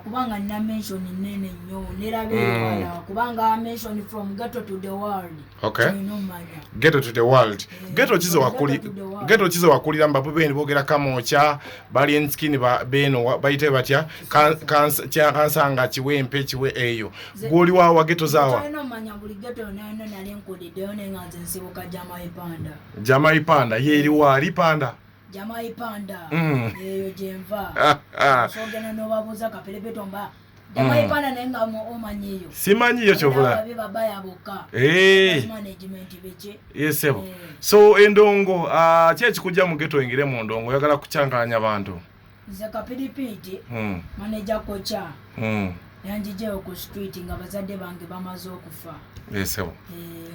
kubanga na mention nene nnyo nerabe kubanga mention from ghetto to the world. Okay. Ghetto to the world. Ghetto chizo wakulira mbapo bene bogera kamocha bali enskin beno bayite batya kansanga chiwempe chiwe eyo. Goli wa ghetto zawa. Chino manya buli ghetto nene nali nkodide onenganze nsibuka Jama ipanda yeri wali panda. Jama ipanda eyo jemva sogena no babuza Kapiripiti mba Jama ipanda nenga omanyiyo simanyiyo kyovula babaya boka management beche yesebo so endongo chechi kujja mu ghetto ingire mu ndongo yagala kuchanganya abantu za Kapiripiti manager kocha yanjije ku street nga bazadde bange bamaze okufa yesebo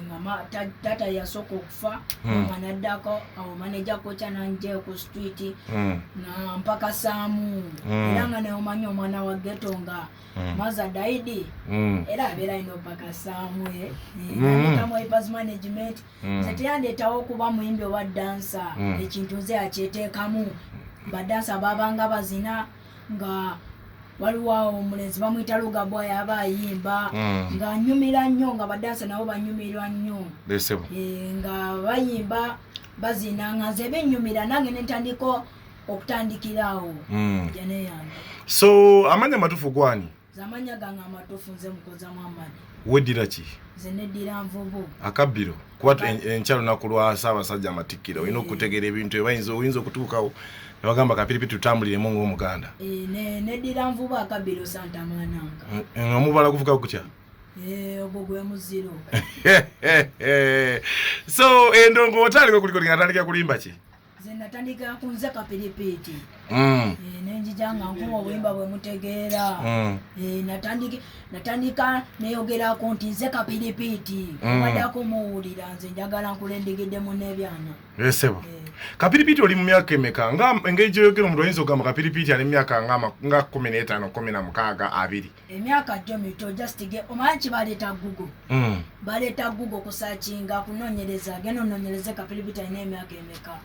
ngama tata yasoko okufa mwana dako au manager kocha nanje ku street na mpaka samu iranga ne omanyo mwana wa ghetto nga maza daidi era abera ino mpaka samu kama ipas management zatiyande tawo kuba muimbi wa dancer ekintu ze akyetekamu badansa babanga bazina nga waliwo omulenzi bamuyita Lugabwa yabayimba nga nyumira nnyo nga badansa nabo banyumirwa nnyo nga bayimba bazina nga nze benyumira nange nentandiko okutandikirawo jane yange so amanya matufu gwani zamanya ganga matufu nze mukoza Muhammad wedira ki zenedira nvubu akabiro kuba enchalo nakulwa Ssaabasajja amatikiro ino kutegera ebintu ebayinzo kutuukawo bagamba Kapiripiti tutambulire mungu omuganda nedira nvubu akabiro Santa Mananga omubala kuvuga kutya obogwe muziro so endongo otali kuliko lingatandika kulimba ki zenatandika kunza Kapiripiti nenjijanga nkuwa obuyimba bwe mutegeera natandika neyogera ku nti nze Kapiripiti wadako muwulira nze njagala nkulendigidde mu nebyana yesebo Kapiripiti oli mu myaka emeka nga engeri gy'oyogera omuntu oyinza okugamba Kapiripiti ali mu myaka nga 15 16 20 emyaka gyo mito just ge omanyi baleta Gugo baleta Gugo kusaachinga kunonyereza genononyereze Kapiripiti alina emyaka emeka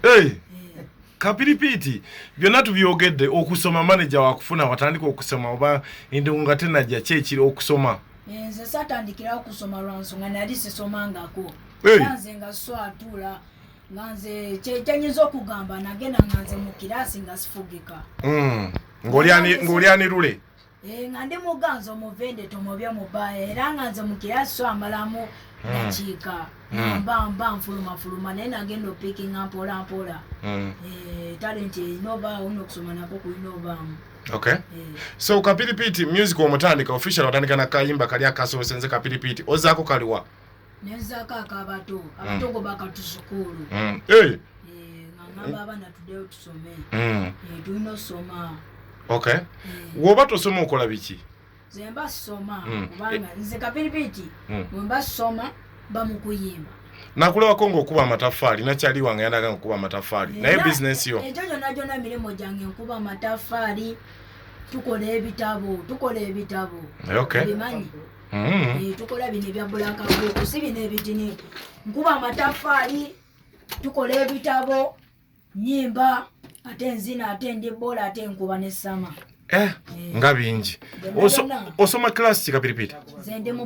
Kapiripiti byonna tubyogedde okusoma manager wakufuna watandika okusoma oba endongo nga tenajja kyekiri okusoma nze satandikira okusoma lwansonga nali sisomangako nze nga swatula nganze kyenyiza okugamba nagenda nganze mu kirasi nga sifugika ng'olyani lule nga ndi muganzo muvende tomobya mubaya era nganze mu kirasi so amalamu nakiika mba nfulumafuluma naye nagenda opikinga mpolampola talent inoba unokusoma nako kuinobaamu okay so Kapiripiti music omutandika official watandika na kayimba kali akasoose nze Kapiripiti ozaako kaliwa nezaka akabato go bakatusukulu ngamba abana tudeo tusome tuino soma okay woba tosoma okola biki zemba soma kubanga nze Kapiripiti mba soma bamukuyimba nakulewa kongo kuba amatafali nakyali wange yandaga kuba amatafali naye business yo ejojo najona milimo jange nkuba amatafali tukola ebitabo okay bimanyi tukola bino bya bulaka book si bino ebitini nkuba amatafali tukola ebitabo nyimba ate nzina ate ndibola ate nkuba nesama nga bingi osoma class ki Kapiripiti zende mu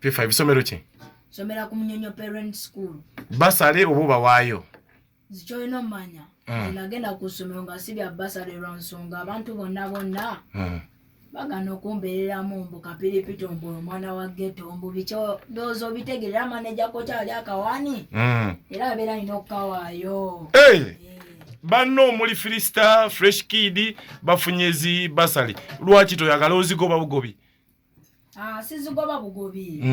P5 somero ki somera ku Munyonyo Parent School basale obuba waayo zicho ino manya nagenda kusomero nga sibya basale lwansonga abantu bonna bagana okumbeerera mbu Kapiripiti mbu omwana wa ghetto mbu bicho dozo bitegerera manager ko kyali akawani era abera ino okawaayo banno omuli Freestar Fresh Kid bafunyezi basali lwaki toyagala ozigoba bugobi sizigoba bugobi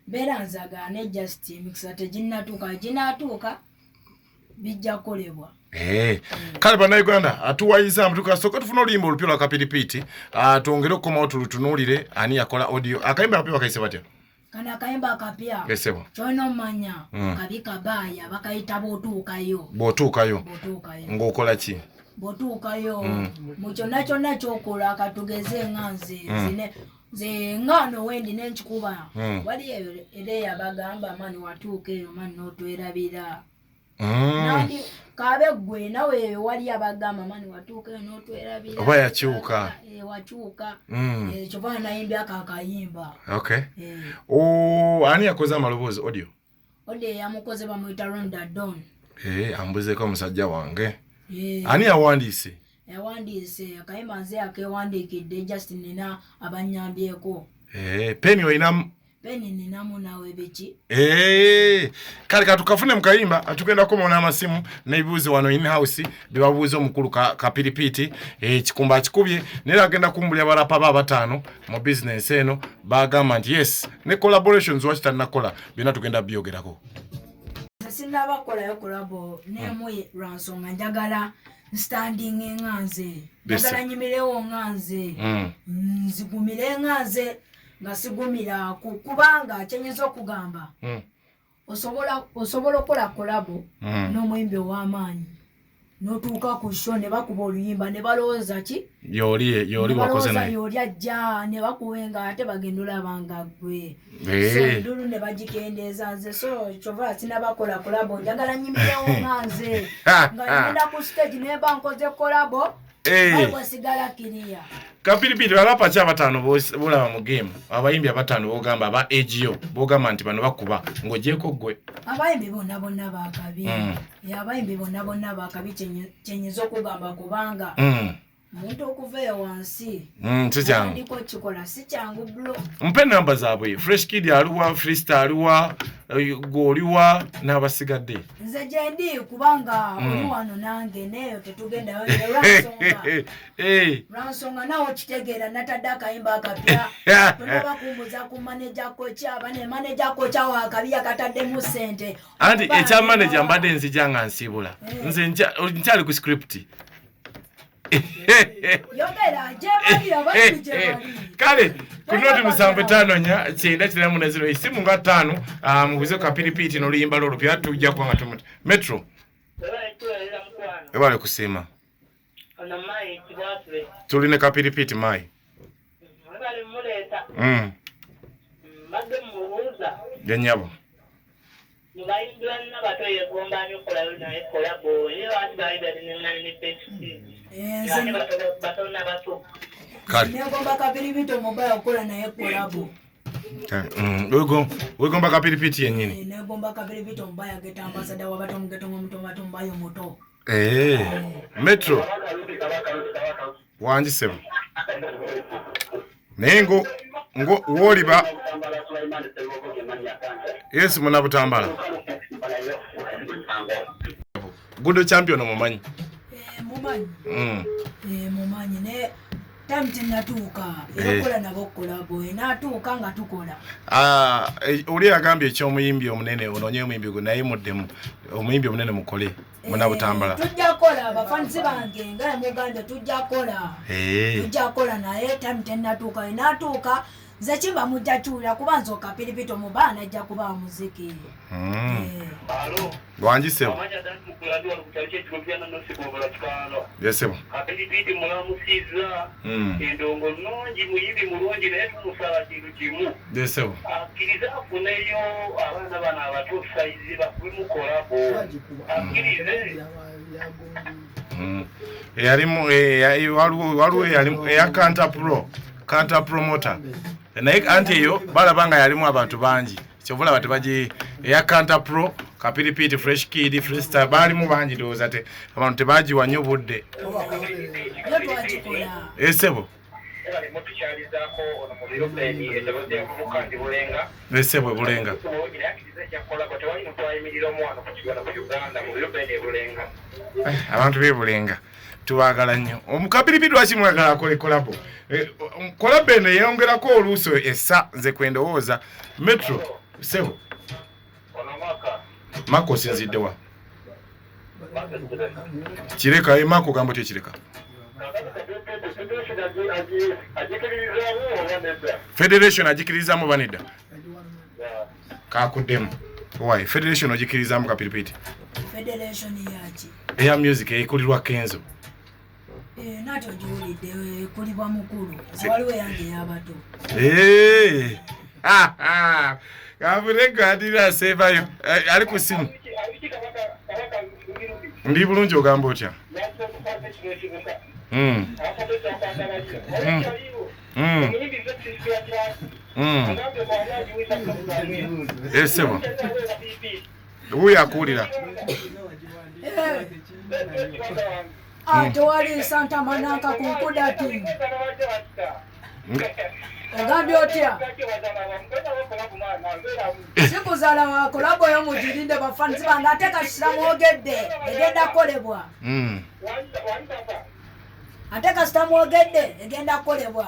bera nzagane just mixer tejinnatuuka bijja kolebwa kale bannayuganda atuwayiza mutuka soka tufuna oluyimba olupya lwa Kapiripiti twongere okukomawo tulutunuulire ani yakola audio akayimba kapya bakayise batya kana akayimba akapya yesebo kyono manya kabika baya bakayita Bwotukayo ng'okola ki Bwotukayo mu kyonna kyokola akatugeze nganze ze ngano wendi nenchikuba wali ereya bagamba mani watuuka eyo mani notwerabira nandi kabe gwe nawe wali abagamba mani watuuka eyo notwerabira oba yakyuka wachuka chova nayimbya akakayimba. Okay. Ani yakoze amaloboozi audio yamukoze bamuyita Ronda Don. Ambuzeko omusajja wange. Ani yawandiise? Yawandiise akayimba nze akewandiikidde just nina abanyambyeko. Peni oyinamu? Peni ninamu nawe biki? Kale katukafune mukayimba atugenda komona amasimu n'ebibuuzo wano in house bibabuuza omukulu Kapiripiti kikumba akikubye nera agenda kumbulya barapa batano mu business eno bagamba nti yes ne collaborations wakitannakola byonna tugenda byogerako. Sinabakolayo kolabo nemuye lwansonga njagala standing enganze njagala nyimirewo nganze nzigumire nganze nga sigumira kubanga chenyezo okugamba osobola okola kolabo n'omuyimbi w'amaanyi n'otuuka ku show ne bakuba Oluyimba ne balowooza ki yoli wakoze naye yoli ajja ne bakuwenga ate bagenda olabanga ggwe ndulu ne bagikendeeza nze so kyova sinabakola kolabo njagala nyimirewo nganze nga ngenda ku stage ne bankoze kolabo sigala kiriya. Kapiripiti barapa cha batano bolaba mu game abayimbi abatano bogamba aba AGO bogamba nti bano bakuba ngojeko gwe abayimbi bonna bakabi abayimbi bonna bakabi chenyezo okugamba kubanga muntu okuveyo wansi sicyangu ndiko kikola sicyangu bro mpe namba zaabwe Fresh Kid aluwa Freestyle aluwa goliwa n'abasigadde nze gyendi kubanga oli wano nange neyo tetugenda Ransonga nawo kitegeera natadde akayimba akapya bakumbuza ku manager kocha bane manager kocha wakabi akataddemu ssente anti ekya manager mbadde nzijanga nsibula nze nkyali ku script yogera jebali abali kale kunoti musambe tano nya kyenda kira mu naziro isimu nga 5 mu bizo Kapiripiti n'Oluyimba lolo pya tujja kwa ngatomuti Metro ebale kusema ona mai kibaswe tuline Kapiripiti mai ngale muleta madde mubuuza genyabo ngayimbira n'abatoye gomba nyokola yona ekola boye batbaida ni peti batona bato kale negomba Kapiripiti Omubaya okola naye kolabo wegomba Kapiripiti yennyini negomba Kapiripiti Omubaya geta ambassador wabato mugeto ngomuto mbayo muto Metro wanjisema nengo woliba Yesu muna butambala Gudo champion mumanyi mumanyi ne tamti natuuka yakola nabo kolabo natuuka nga tukola oli agambye eky'omuyimbi omunene ononye omuyimbi gwe naye muddemu omuyimbi omunene mukole muna butambala tujja kola abafanisi bange nga muganda tujja kola naye tamti natuuka natuuka nze kimba mujja kyula kuba nze Kapiripiti Omubaya najja kuba muziki gwanjisebo yesebo Kapiripiti mulamusiza endongo nnungi muyimbi mulungi naye tumusaba kintu kimu yesebo akkiriza afuneyo abaana bano abato saizi bakube mukolabo akkirize yalimu waliwo yalimu eya Kanta promoter naye anti eyo balabanga yalimu abantu bangi kyovula bati baji eya Kanta Pro Kapiripiti Fresh Kid Freestyle balimu bangi ndowooza te abantu tebagiwa nnyo budde esebo esebo bulenga abantu bebulenga tuwagala nnyo omukapiripiti wakimwagala akole kolabo kolabo eno yeyongerako oluuso essa nze kwendowooza Metro sebo mako osinziddewa kireka mako gamba otyo kireka Federation agikiririzaamu banedda kakuddemu why Federation agikiririzaamu Kapiripiti Federation yaki eya music ekulirwa Kenzo nato jiwulidde kulibwa mukulu waliwo yange yabato Kapiripiti adira sevayo ali ku simu ndi bulungi ogamba otya Esebo. Uya akulira. Tewali Santa Mananka kunkudati. Ogambye otya? Sikuzala wa kolabo yo mujirinde bafanzi banga ate kasira mwogedde egenda kolebwa. Ate kasita mwogedde egenda kolebwa.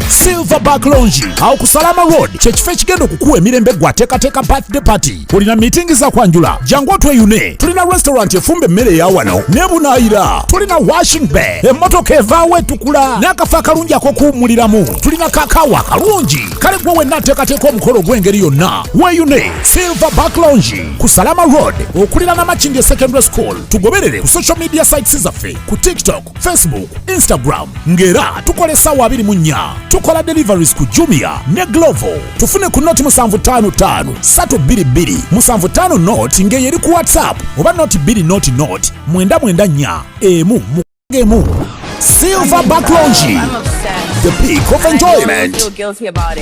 Silverback Lounge au kusalama road kyekifo ekigenda okukuwa emirembe gwateekateeka birthday party. Olina meeting za kwanjula jangu otweyune. Tulina restaurant efumba emmere ya wano nebunaayira. Tulina washing bay emmotoka evaawo etukula n'akafo akalungi ak'okuwummuliramu. Tulina kakaawa akalungi kale gwe wenna ateekateeka omukolo gw'engeri yonna weeyune. Silverback Lounge ku Salama Road okulira na Makindye Secondary School. Tugoberere ku social media sites zaffe ku TikTok, Facebook, Instagram ngera tukola essaawa 24. Tukola deliveries ku Jumia ne Glovo. Tufune ku noti 755 322 755 noti ngeye eri ku WhatsApp oba noti 2 noti 994 emu. Silverback Lounge, the peak of enjoyment.